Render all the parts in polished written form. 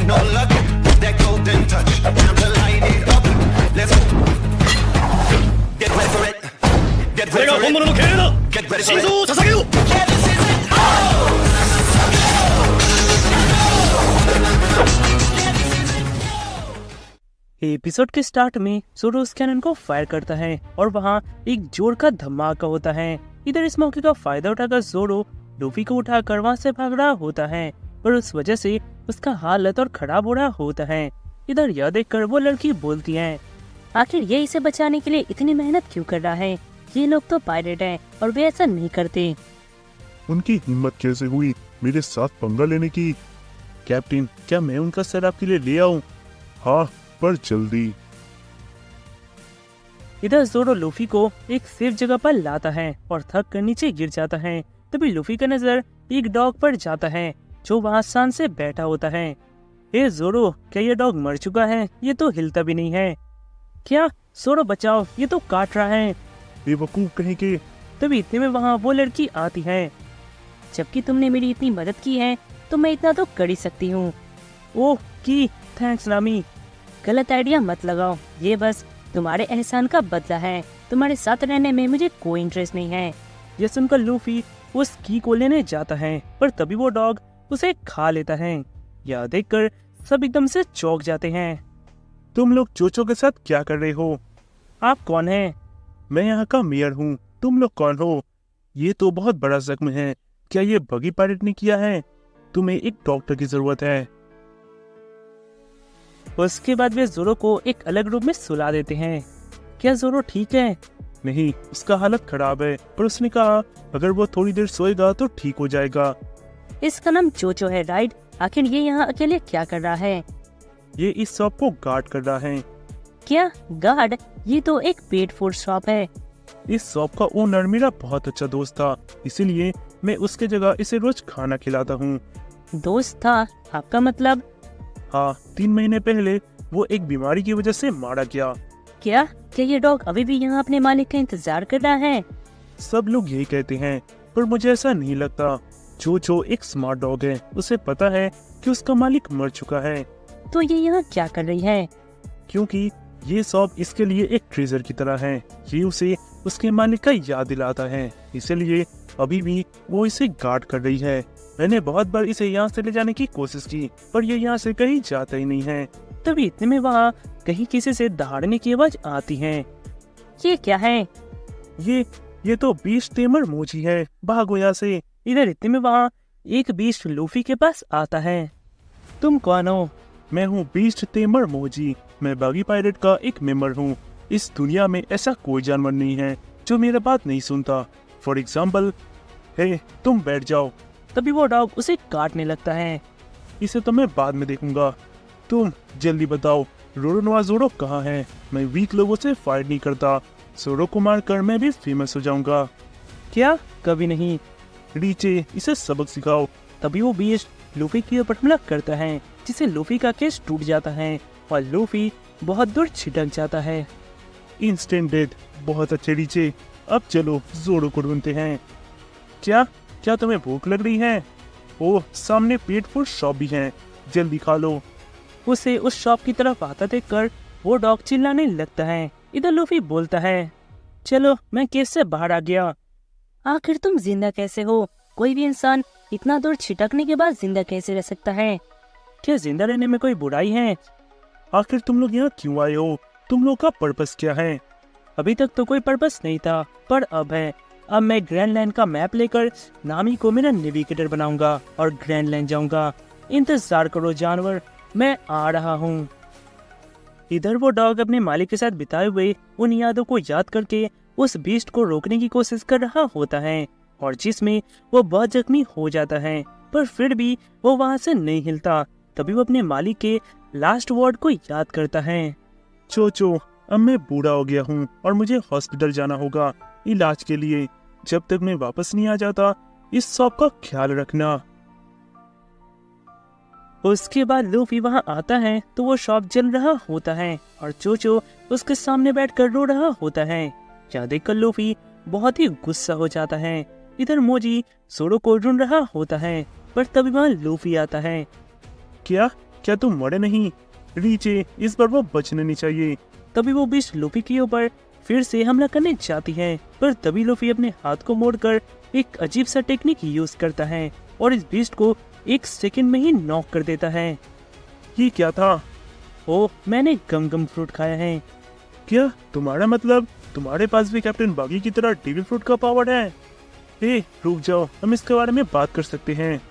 no luck. That golden touch, time to light it up. Let's go. Get ready for it. Get これ ready が for 本 it. 物の敬礼だ Get ready 心 for 臓 it. を捧げよう Yeah, this is it. Oh! Episode के start में जोरो उस cannon को fire करता है और वहाँ एक जोर का धमाका होता है। इधर इस मौके का फायदा उठाकर जोरो लूफी को उठाकर वहाँ से भाग रहा होता है और उस वजह से उसका हालत और खराब हो रहा होता है। इधर यह देखकर वो लड़की बोलती है, आखिर ये इसे बचाने के लिए इतनी मेहनत क्यों कर रहा है? ये लोग तो पायरेट हैं और वे ऐसा नहीं करते। उनकी हिम्मत कैसे हुई मेरे साथ पंगा लेने की? कैप्टन, क्या मैं उनका सर आपके लिए ले आऊं? हाँ, पर जल्दी। इधर जोरो लूफी को एक सेफ जगह पर लाता है और थक कर नीचे गिर जाता है। तभी लूफी का नजर एक डॉग पर जाता है जो वहाँ शान से बैठा होता है। ए जोरो, क्या ये डॉग मर चुका है? ये तो हिलता भी नहीं है। क्या? जोरो बचाओ, ये तो काट रहा है। बेवकूफ कहीं के। तभी इतने में वहाँ वो लड़की आती है। जबकि तुमने मेरी इतनी मदद की है तो मैं इतना तो कर ही सकती हूँ। ओह की थैंक्स नामी। गलत आइडिया मत लगाओ, ये बस तुम्हारे एहसान का बदला है। तुम्हारे साथ रहने में मुझे कोई इंटरेस्ट नहीं है। यह सुनकर लूफी उस की को लेने जाता है पर तभी वो डॉग उसे खा लेता है। यह देखकर सब एकदम से चौंक जाते हैं। तुम लोग चोचो के साथ क्या कर रहे हो? आप कौन हैं? मैं यहाँ का मेयर हूँ। तुम लोग कौन हो? ये तो बहुत बड़ा जख्म है। क्या ये बगी पायरेट ने किया है? तुम्हें एक डॉक्टर की जरूरत है। उसके बाद वे जोरो को एक अलग रूम में सुला देते हैं। क्या जोरो ठीक है? नहीं, उसका हालत खराब है, पर उसने कहा अगर वो थोड़ी देर सोएगा तो ठीक हो जाएगा। इसका नाम चोचो है, राइट? आखिर ये यहाँ अकेले क्या कर रहा है? ये इस शॉप को गार्ड कर रहा है। क्या गार्ड? ये तो एक पेट फूड शॉप है। इस शॉप का ओनर मेरा बहुत अच्छा दोस्त था, इसीलिए मैं उसके जगह इसे रोज खाना खिलाता हूँ। दोस्त था? आपका मतलब? हाँ, 3 महीने पहले वो एक बीमारी की वजह से मारा गया। क्या ये डॉग अभी भी यहाँ अपने मालिक का इंतजार कर रहा है? सब लोग यही कहते हैं, पर मुझे ऐसा नहीं लगता। चोचो एक स्मार्ट डॉग है, उसे पता है कि उसका मालिक मर चुका है। तो ये यहाँ क्या कर रही है? क्योंकि ये शॉप इसके लिए एक ट्रेजर की तरह है। ये उसे उसके मालिक का याद दिलाता है, इसलिए अभी भी वो इसे गार्ड कर रही है। मैंने बहुत बार इसे यहाँ से ले जाने की कोशिश की, पर ये यहाँ से कहीं जाता ही नहीं है। तभी इतने में वहाँ कहीं किसी से दहाड़ने की आवाज आती है। ये क्या है? ये तो बीस्ट टेमर मोची है, भागो यहाँ से। इधर इतने में वहाँ एक बीस्ट लूफी के पास आता है। तुम कौन हो? मैं हूँ बीस्ट टेमर मोजी। मैं बागी पायरेट का एक मेंबर हूँ। इस दुनिया में ऐसा कोई जानवर नहीं है जो मेरा बात नहीं सुनता। फॉर एग्जाम्पल, हे तुम बैठ जाओ। तभी वो डॉग उसे काटने लगता है। इसे तो मैं बाद में देखूंगा। तुम जल्दी बताओ, रोरोनोआ जोरो कहाँ है? मैं वीक लोगों से फाइट नहीं करता। जोरो को मारकर मैं भी फेमस हो जाऊंगा। क्या? कभी नहीं। रीचे, इसे सबक सिखाओ। तभी वो बीस्ट लूफी की ऊपर हमला करता है, जिससे लूफी का केस टूट जाता है और लूफी बहुत दूर छिटक जाता है। Instant death. बहुत अच्छे रीचे। अब चलो जोरो को ढूंढते हैं। क्या तुम्हें भूख लग रही है? ओह, सामने पेट फूड शॉप भी है, जल्दी खा लो। उसे उस शॉप की तरफ आता देखकर वो डॉग चिल्लाने लगता है। इधर लूफी बोलता है, चलो मैं केस से बाहर आ गया। आखिर तुम जिंदा कैसे हो? कोई भी इंसान इतना दूर छिटकने के बाद जिंदा कैसे रह सकता है? क्या जिंदा रहने में कोई बुराई है? आखिर तुम लोग यहाँ क्यों आए हो? तुम लोग का पर्पस क्या है? अभी तक तो कोई पर्पस नहीं था, पर अब है। अब मैं ग्रैंडलैंड का मैप लेकर नामी को मेरा नेविगेटर बनाऊंगा और ग्रैंडलैंड जाऊंगा। इंतजार करो जानवर, मैं आ रहा हूँ। इधर वो डॉग अपने मालिक के साथ बिताए हुए उन यादों को याद करके उस बीस्ट को रोकने की कोशिश कर रहा होता है और जिसमें वो बहुत जख्मी हो जाता है, पर फिर भी वो वहाँ से नहीं हिलता। तभी वो अपने मालिक के लास्ट वर्ड को याद करता है। चोचो, अब मैं बूढ़ा हो गया हूँ और मुझे हॉस्पिटल जाना होगा इलाज के लिए। जब तक मैं वापस नहीं आ जाता, इस शॉप का ख्याल रखना। उसके बाद लूफी वहाँ आता है तो वो शॉप जल रहा होता है और चोचो उसके सामने बैठकर रो रहा होता है। यह देखकर लूफी बहुत ही गुस्सा हो जाता है। इधर मोजी जोरो को ढूंढ रहा होता है, पर तभी वहाँ लूफी आता है। क्या क्या तुम मरे नहीं? रीचे, इस बार वो बचने नहीं चाहिए। तभी वो बीस्ट लूफी के ऊपर फिर से हमला करने जाती है, पर तभी लूफी अपने हाथ को मोड़कर एक अजीब सा टेक्निक यूज करता है और इस बीस्ट को 1 सेकंड में ही नॉक कर देता है। ये क्या था? ओ, मैंने गम गम फ्रूट खाया है। क्या तुम्हारा मतलब तुम्हारे पास भी कैप्टन बागी की तरह डेविल फ्रूट का पावर है? रुक जाओ, हम इसके बारे में बात कर सकते हैं।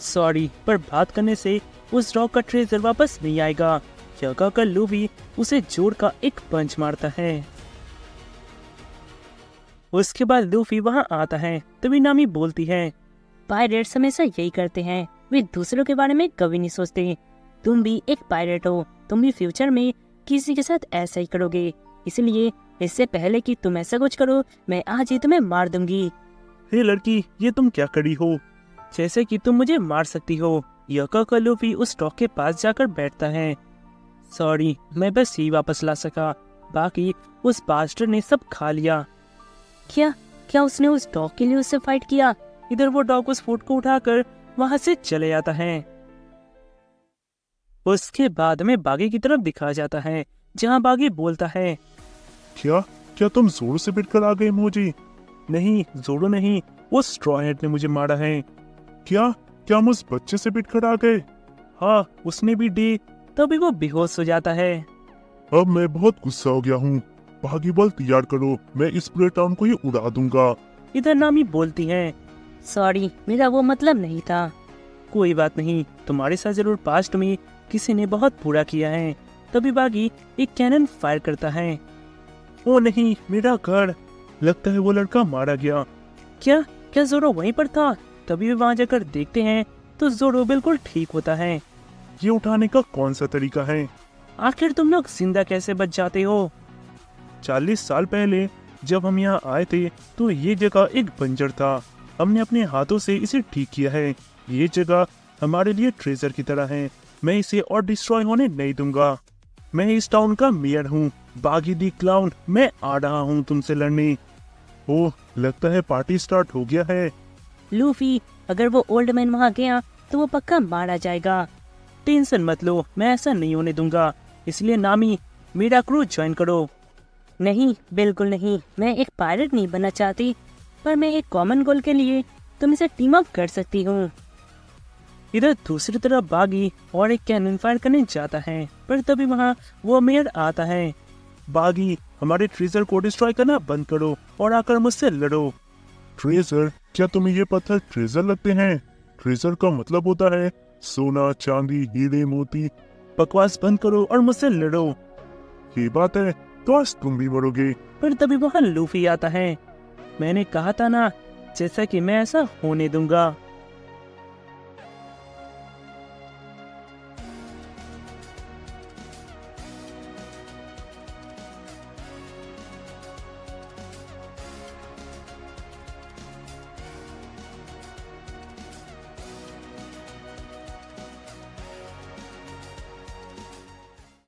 सॉरी, पर बात करने से उस रॉक का ट्रेजर वापस नहीं आएगा। यह कहकर लूफी उसे जोर का एक पंच मारता है। उसके बाद लूफी वहां आता है, तभी नामी बोलती है, पायरेट्स हमेशा यही करते हैं, वे दूसरों के बारे में कभी नहीं सोचते। तुम भी एक पायरेट हो, तुम भी फ्यूचर में किसी के साथ ऐसा ही करोगे, इसलिए इससे पहले कि तुम ऐसा कुछ करो, मैं आज ही तुम्हें मार दूंगी। हे लड़की, ये तुम क्या करी हो? जैसे कि तुम मुझे मार सकती हो। यह कहकर लूफी उस रॉक के पास जाकर बैठता है। सॉरी, मैं बस ही वापस ला सका, बाकी उस बास्टर ने सब खा लिया। क्या क्या उसने उस डॉग के लिए उससे फाइट किया? इधर वो डॉग उस फूड को उठाकर वहां से चले जाता है। उसके बाद में बागी की तरफ दिखाया जाता है, जहां बागी बोलता है, क्या क्या तुम जोर से पिट कर आ गए मुझे? नहीं, जोरो नहीं, वो स्ट्रॉ हेड ने मुझे मारा है। क्या क्या हम उस बच्चे से पिट कर आ गए? हाँ, उसने भी डी। तभी वो बेहोश हो जाता है। अब मैं बहुत गुस्सा हो गया हूँ। बागी बॉल तैयार करो, मैं इस पूरे टाउन को ही उड़ा दूंगा। इधर नामी बोलती है, सॉरी, मेरा वो मतलब नहीं था। कोई बात नहीं, तुम्हारे साथ जरूर पास्ट में किसी ने बहुत बुरा किया है। तभी बागी एक कैनन फायर करता है। ओ नहीं, मेरा घर। लगता है वो लड़का मारा गया। क्या क्या जोरो वहीं पर था? तभी वे वहां जाकर देखते हैं तो जोरो बिल्कुल ठीक होता है। ये उठाने का कौन सा तरीका है? आखिर तुम लोग जिंदा कैसे बच जाते हो? 40 साल पहले जब हम यहाँ आए थे तो ये जगह एक बंजर था। हमने अपने हाथों से इसे ठीक किया है। ये जगह हमारे लिए ट्रेजर की तरह है। मैं इसे और डिस्ट्रॉय होने नहीं दूंगा। मैं इस टाउन का मेयर हूँ, बागी दी क्लाउन। मैं आ रहा हूँ तुमसे लड़ने। ओह, लगता है पार्टी स्टार्ट हो गया है। लूफी, अगर वो ओल्ड मैन वहाँ गया तो वो पक्का मारा जाएगा। टेंशन मत लो, मैं ऐसा नहीं होने दूंगा। इसलिए नामी, मेरा क्रू ज्वाइन करो। नहीं, बिल्कुल नहीं, मैं एक पायलट नहीं बनना चाहती, पर मैं एक कॉमन गोल के लिए तुमसे टीम अप कर सकती हूँ। इधर दूसरी तरफ बागी और एक कैनन फायर करने जाता है, पर तभी वहाँ वो मेयर आता है। बागी, हमारे ट्रेजर को डिस्ट्रॉय करना बंद करो और आकर मुझसे लड़ो। ट्रेजर? क्या तुम्हें ये पत्थर ट्रेजर लगते हैं? ट्रेजर का मतलब होता है सोना, चांदी, हीरे, मोती। बकवास बंद करो और मुझसे लड़ो। ये बात है तो आज तुम भी मरोगे। पर तभी वहाँ लूफी आता है। मैंने कहा था ना, जैसा कि मैं ऐसा होने दूंगा।